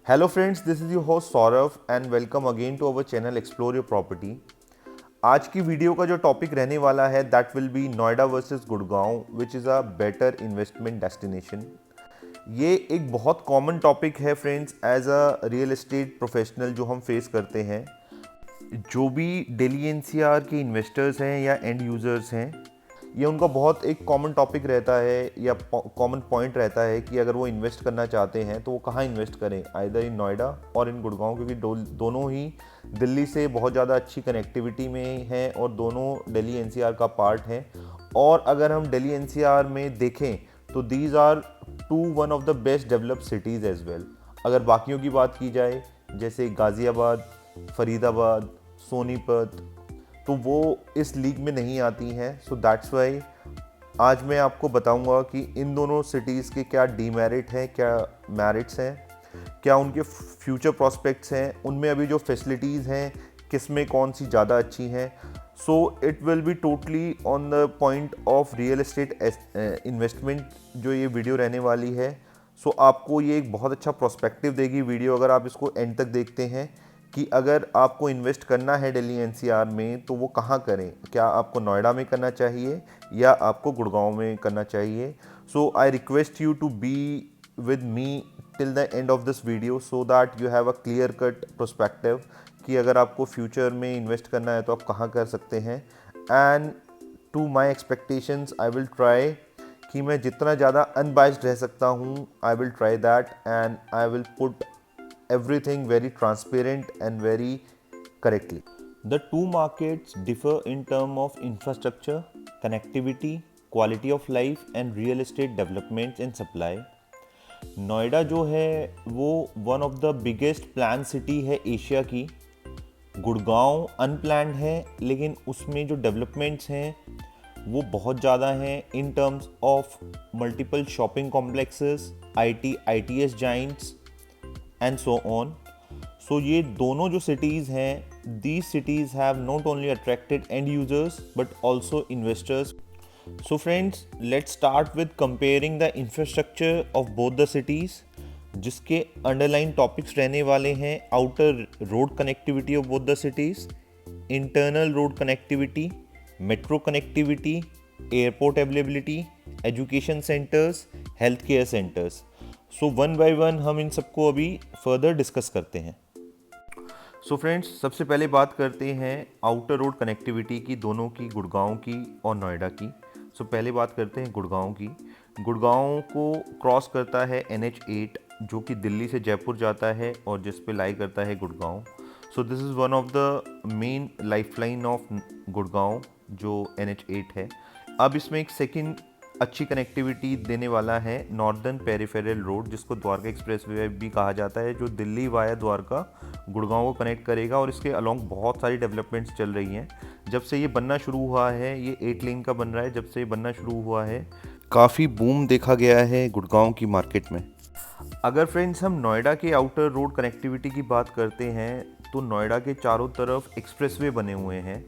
Hello friends, this is your host Saurav and welcome again to our channel Explore Your Property। आज की video का जो topic रहने वाला है that will be Noida versus Gurgaon which is a better investment destination. ये एक बहुत कॉमन टॉपिक है friends, as a real estate professional जो हम फेस करते हैं। जो भी दिल्ली एनसीआर के इन्वेस्टर्स हैं या एंड यूज़र्स हैं, ये उनका बहुत एक कॉमन टॉपिक रहता है या कॉमन पॉइंट रहता है कि अगर वो इन्वेस्ट करना चाहते हैं तो वो कहाँ इन्वेस्ट करें, आइदर इन नोएडा और इन गुड़गांव, क्योंकि दोनों ही दिल्ली से बहुत ज़्यादा अच्छी कनेक्टिविटी में हैं और दोनों दिल्ली एनसीआर का पार्ट हैं। और अगर हम दिल्ली एनसीआर में देखें तो these are one of the best developed cities as well. अगर बाकियों की बात की जाए जैसे गाज़ियाबाद, फरीदाबाद, सोनीपत, तो वो इस लीग में नहीं आती हैं। सो दैट्स वाई आज मैं आपको बताऊंगा कि इन दोनों सिटीज़ के क्या डीमेरिट हैं, क्या मेरिट्स हैं, क्या उनके फ्यूचर प्रोस्पेक्ट्स हैं, उनमें अभी जो फैसिलिटीज़ हैं किस में कौन सी ज़्यादा अच्छी हैं। So it will be totally on the point of real estate investment जो ये वीडियो रहने वाली है। सो आपको ये एक बहुत अच्छा प्रोस्पेक्टिव देगी वीडियो अगर आप इसको एंड तक देखते हैं कि अगर आपको इन्वेस्ट करना है दिल्ली एनसीआर में तो वो कहाँ करें, क्या आपको नोएडा में करना चाहिए या आपको गुड़गांव में करना चाहिए। So I request you to be with me till the end of this video so that you have a clear cut prospective कि अगर आपको फ्यूचर में इन्वेस्ट करना है तो आप कहाँ कर सकते हैं। And to my expectations I will try कि मैं जितना ज़्यादा अनबाइस्ड रह सकता हूँ, I will try that and I will put everything very transparent and very correctly. The two markets differ in terms of infrastructure, connectivity, quality of life and real estate developments and supply. Noida जो है वो one of the biggest plan city है Asia की। Gurgaon unplanned है लेकिन उसमें जो developments हैं वो बहुत ज़्यादा हैं in terms of multiple shopping complexes, ITS giants and so on. So ये दोनों जो सिटीज़ हैं, these cities have not only attracted and users but also investors. So friends, let's start with comparing the infrastructure of both the cities, जिसके underline topics रहने वाले हैं outer road connectivity of both the cities, internal road connectivity, metro connectivity, airport availability, education centres, health care centres. So one by one हम इन सबको अभी further discuss करते हैं। So friends, सबसे पहले बात करते हैं आउटर रोड कनेक्टिविटी की, दोनों की, गुड़गांव की और नोएडा की। सो पहले बात करते हैं गुड़गांव की। गुड़गांव को क्रॉस करता है NH8 जो कि दिल्ली से जयपुर जाता है और जिस पे लाई करता है Gurgaon. So this is one of the main lifeline of Gurgaon जो NH8 है। अब इसमें एक सेकेंड अच्छी कनेक्टिविटी देने वाला है नॉर्दर्न पेरिफेरल रोड, जिसको द्वारका एक्सप्रेसवे भी कहा जाता है, जो दिल्ली वाया द्वारका गुड़गांव को कनेक्ट करेगा। और इसके अलोंग बहुत सारी डेवलपमेंट्स चल रही हैं। जब से ये बनना शुरू हुआ है, ये 8 लेन का बन रहा है, जब से ये बनना शुरू हुआ है काफ़ी बूम देखा गया है गुड़गांव की मार्केट में। अगर फ्रेंड्स हम नोएडा के आउटर रोड कनेक्टिविटी की बात करते हैं तो नोएडा के चारों तरफ एक्सप्रेसवे बने हुए हैं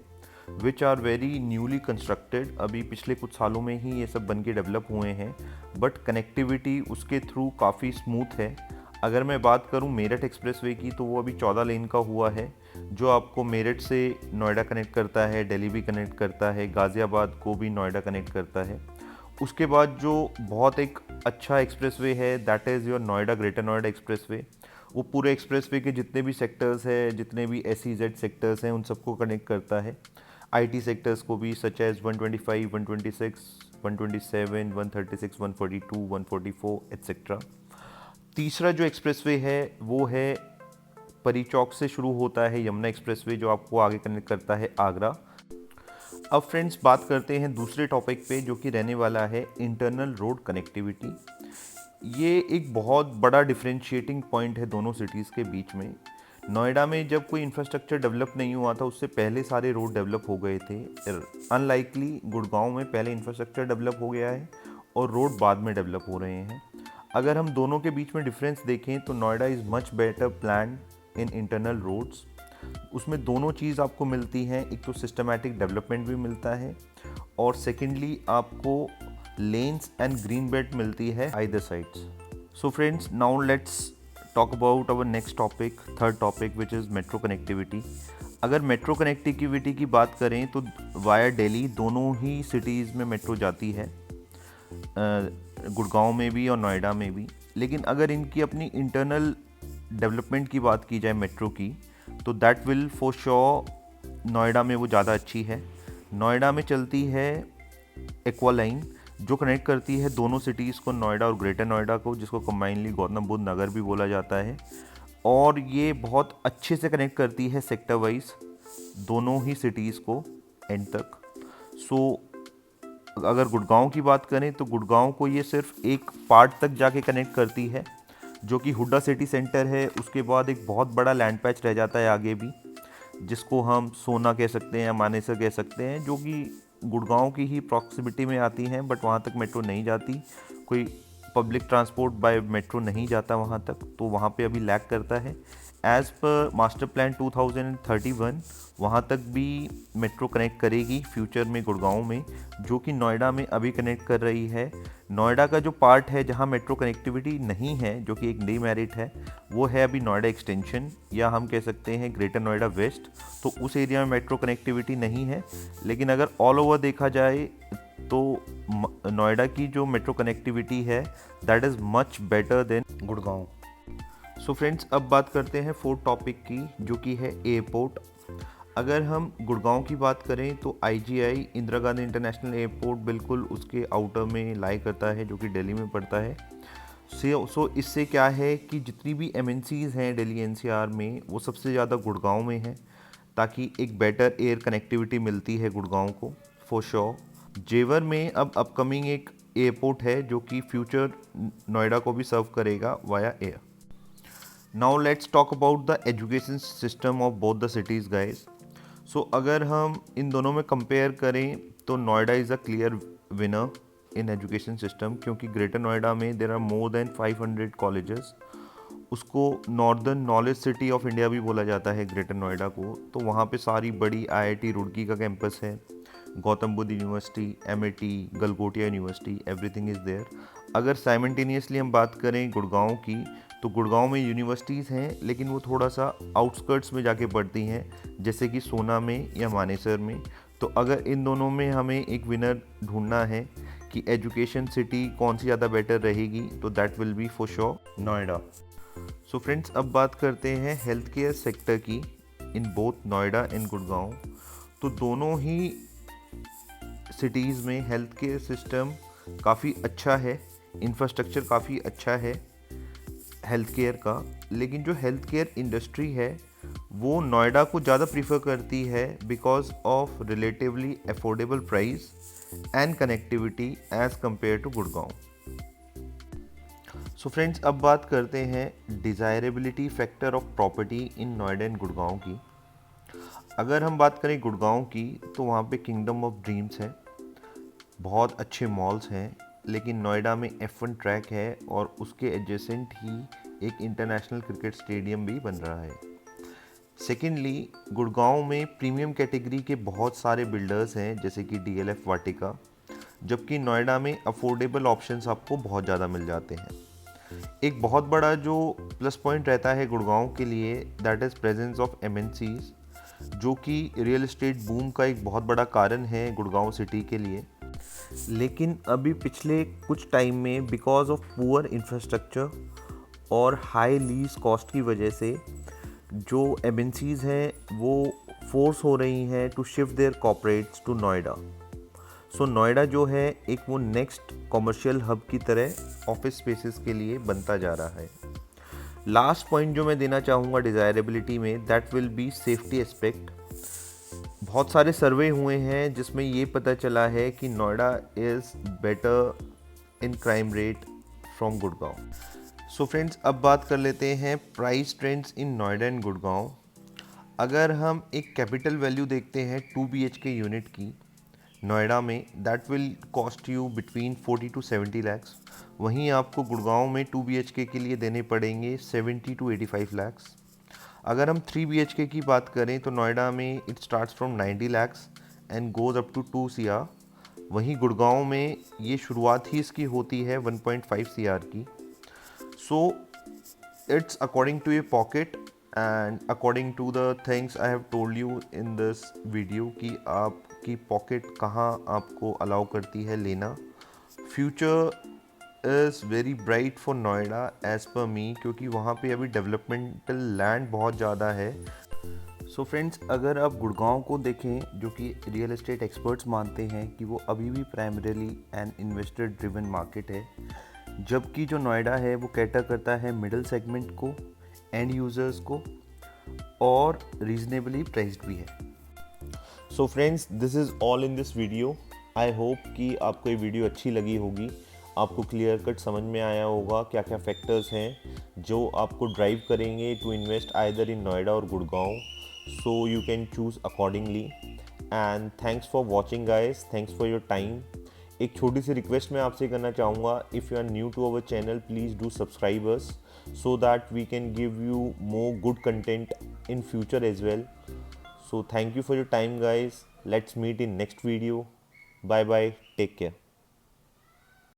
which are very newly constructed. अभी पिछले कुछ सालों में ही ये सब बन के डेवलप हुए हैं, बट कनेक्टिविटी उसके थ्रू काफ़ी स्मूथ है। अगर मैं बात करूं मेरठ एक्सप्रेसवे की तो वो अभी 14 लेन का हुआ है, जो आपको मेरठ से नोएडा कनेक्ट करता है, दिल्ली भी कनेक्ट करता है, गाज़ियाबाद को भी नोएडा कनेक्ट करता है। उसके बाद जो बहुत एक अच्छा एक्सप्रेसवे है that is your Noida greater Noida expressway. वो पूरे एक्सप्रेसवे के जितने भी सेक्टर्स हैं, जितने भी SEZ सेक्टर्स हैं, उन सबको कनेक्ट करता है। IT सेक्टर्स को भी, सच एज 125, 126, 127, 136, 142, 144 एट्सेट्रा। तीसरा जो एक्सप्रेसवे है वो है परी चौक से शुरू होता है यमुना एक्सप्रेसवे, जो आपको आगे कनेक्ट करता है आगरा। अब फ्रेंड्स बात करते हैं दूसरे टॉपिक पे, जो कि रहने वाला है इंटरनल रोड कनेक्टिविटी। ये एक बहुत बड़ा डिफरेंशिएटिंग पॉइंट है दोनों सिटीज़ के बीच में। नोएडा में जब कोई इंफ्रास्ट्रक्चर डेवलप नहीं हुआ था उससे पहले सारे रोड डेवलप हो गए थे। अनलाइकली गुड़गांव में पहले इंफ्रास्ट्रक्चर डेवलप हो गया है और रोड बाद में डेवलप हो रहे हैं। अगर हम दोनों के बीच में डिफरेंस देखें तो Noida is much better plan in internal roads. उसमें दोनों चीज़ आपको मिलती हैं, एक तो सिस्टमैटिक डेवलपमेंट भी मिलता है और सेकेंडली आपको लेन्स एंड ग्रीन बेल्ट मिलती है either sides. So friends, now let's talk about our next topic, third topic, which is metro connectivity. अगर मेट्रो कनेक्टिविटी की बात करें तो वाया दिल्ली दोनों ही सिटीज़ में मेट्रो जाती है, गुड़गांव में भी और नोएडा में भी। लेकिन अगर इनकी अपनी इंटरनल डेवलपमेंट की बात की जाए मेट्रो की, तो that will for sure Noida में वो ज़्यादा अच्छी है। नोएडा में चलती है एक्वा लाइन, जो कनेक्ट करती है दोनों सिटीज़ को, नोएडा और ग्रेटर नोएडा को, जिसको कंबाइनली गौतम बुद्ध नगर भी बोला जाता है। और ये बहुत अच्छे से कनेक्ट करती है सेक्टर वाइज दोनों ही सिटीज़ को एंड तक। सो अगर गुड़गांव की बात करें तो गुड़गांव को ये सिर्फ एक पार्ट तक जाके कनेक्ट करती है, जो कि हुड्डा सिटी सेंटर है। उसके बाद एक बहुत बड़ा लैंड पैच रह जाता है आगे भी, जिसको हम सोना कह सकते हैं या मानेसर कह सकते हैं, जो कि गुड़गांव की ही प्रॉक्सिमिटी में आती हैं, बट वहाँ तक मेट्रो नहीं जाती। कोई पब्लिक ट्रांसपोर्ट बाय मेट्रो नहीं जाता वहाँ तक, तो वहाँ पे अभी लैग करता है। एज़ पर मास्टर प्लान 2031 वहाँ तक भी मेट्रो कनेक्ट करेगी फ्यूचर में गुड़गांव में, जो कि नोएडा में अभी कनेक्ट कर रही है। नोएडा का जो पार्ट है जहाँ मेट्रो कनेक्टिविटी नहीं है, जो कि एक नई मेरिट है, वो है अभी नोएडा एक्सटेंशन, या हम कह सकते हैं ग्रेटर नोएडा वेस्ट। तो उस एरिया में मेट्रो कनेक्टिविटी नहीं है। लेकिन अगर ऑल ओवर देखा जाए तो नोएडा की जो मेट्रो कनेक्टिविटी है that is much better than Gurgaon. So friends, अब बात करते हैं फोर्थ टॉपिक की, जो कि है एयरपोर्ट। अगर हम गुड़गांव की बात करें तो IGI Indira Gandhi international airport बिल्कुल उसके आउटर में लाई करता है, जो कि दिल्ली में पड़ता है। सो इससे क्या है कि जितनी भी MNCs हैं दिल्ली NCR में, वो सबसे ज़्यादा गुड़गांव में हैं, ताकि एक बेटर एयर कनेक्टिविटी मिलती है गुड़गांव को फॉर श्योर। जेवर में अब अपकमिंग एक एयरपोर्ट है, जो कि फ्यूचर नोएडा को भी सर्व करेगा via air. Now let's talk about the education system of both the cities guys. So अगर हम इन दोनों में कंपेयर करें तो Noida is a clear winner in education system, क्योंकि ग्रेटर नोएडा में there are more than 500 colleges. उसको northern knowledge city of India भी बोला जाता है ग्रेटर नोएडा को। तो वहाँ पे सारी बड़ी IIT रुड़की का कैंपस है, Gautam Buddha university, MIT, Galgotias university, everything is there. अगर साइमल्टेनियसली हम बात करें गुड़गांव की, तो गुड़गांव में यूनिवर्सिटीज़ हैं, लेकिन वो थोड़ा सा आउटस्कर्ट्स में जाके पड़ती हैं, जैसे कि सोना में या मानेसर में। तो अगर इन दोनों में हमें एक विनर ढूंढना है कि एजुकेशन सिटी कौन सी ज़्यादा बेटर रहेगी, तो that will B for sure Noida. So friends, अब बात करते हैं हेल्थ केयर सेक्टर की in both Noida and Gurgaon. तो दोनों ही सिटीज़ में हेल्थ केयर सिस्टम काफ़ी अच्छा है, इंफ्रास्ट्रक्चर काफ़ी अच्छा है हेल्थ केयर का। लेकिन जो हेल्थ केयर इंडस्ट्री है वो नोएडा को ज़्यादा प्रीफर करती है, because of relatively affordable price and connectivity as compare to Gurgaon. So friends, अब बात करते हैं desirability factor of property in Noida and Gurgaon की। अगर हम बात करें गुड़गांव की, तो वहाँ पे किंगडम ऑफ ड्रीम्स है, बहुत अच्छे मॉल्स हैं। लेकिन नोएडा में F1 ट्रैक है और उसके एडजेसेंट ही एक इंटरनेशनल क्रिकेट स्टेडियम भी बन रहा है। सेकेंडली, गुड़गांव में प्रीमियम कैटेगरी के बहुत सारे बिल्डर्स हैं, जैसे कि DLF वाटिका, जबकि नोएडा में अफोर्डेबल ऑप्शंस आपको बहुत ज़्यादा मिल जाते हैं। एक बहुत बड़ा जो प्लस पॉइंट रहता है गुड़गांव के लिए, that is presence of MNCs, जो कि रियल एस्टेट बूम का एक बहुत बड़ा कारण है गुड़गांव सिटी के लिए। लेकिन अभी पिछले कुछ टाइम में बिकॉज ऑफ पुअर इंफ्रास्ट्रक्चर और हाई लीज कॉस्ट की वजह से जो MNCs हैं वो फोर्स हो रही हैं to shift their corporates to Noida. So Noida जो है एक वो नेक्स्ट कॉमर्शियल हब की तरह ऑफिस स्पेसेस के लिए बनता जा रहा है। लास्ट पॉइंट जो मैं देना चाहूँगा डिज़ायरेबिलिटी में, that will B safety aspect. बहुत सारे सर्वे हुए हैं जिसमें ये पता चला है कि Noida is better in crime rate from Gurgaon. So friends, अब बात कर लेते हैं price trends in Noida and Gurgaon. अगर हम एक कैपिटल वैल्यू देखते हैं 2 BHK यूनिट की नोएडा में, that will cost you between 40 to 70 lakhs। वहीं आपको गुड़गांव में 2 BHK के लिए देने पड़ेंगे 70 to 85 lakhs। अगर हम 3 BHK की बात करें तो नोएडा में it starts from 90 lakhs and goes up to 2 CR। वहीं गुड़गांव में ये शुरुआत ही इसकी होती है 1.5 CR की। सो it's according to your pocket and according to the things I have told you in this video कि आपकी पॉकेट कहाँ आपको अलाउ करती है लेना. Future is very bright for Noida as per me, क्योंकि वहाँ पे अभी डेवलपमेंटल लैंड बहुत ज़्यादा है. सो फ्रेंड्स, अगर आप गुड़गांव को देखें, जो कि रियल एस्टेट एक्सपर्ट्स मानते हैं कि वो अभी भी primarily an investor driven market है, जबकि जो नोएडा है वो कैटर करता है मिडिल सेगमेंट को, एंड यूज़र्स को, और रीजनेबली प्राइस्ड भी है. So friends, this is all in this video. I hope कि आपको ये वीडियो अच्छी लगी होगी, आपको क्लियर कट समझ में आया होगा क्या क्या फैक्टर्स हैं जो आपको ड्राइव करेंगे to invest either in Noida और Gurgaon. So you can choose accordingly. And thanks for watching guys, thanks for your time. एक छोटी सी रिक्वेस्ट मैं आपसे करना चाहूँगा, if you are new to our channel please do subscribe us so that we can give you more good content in future as well. So thank you for your time guys. Let's meet in next video. Bye bye, take care.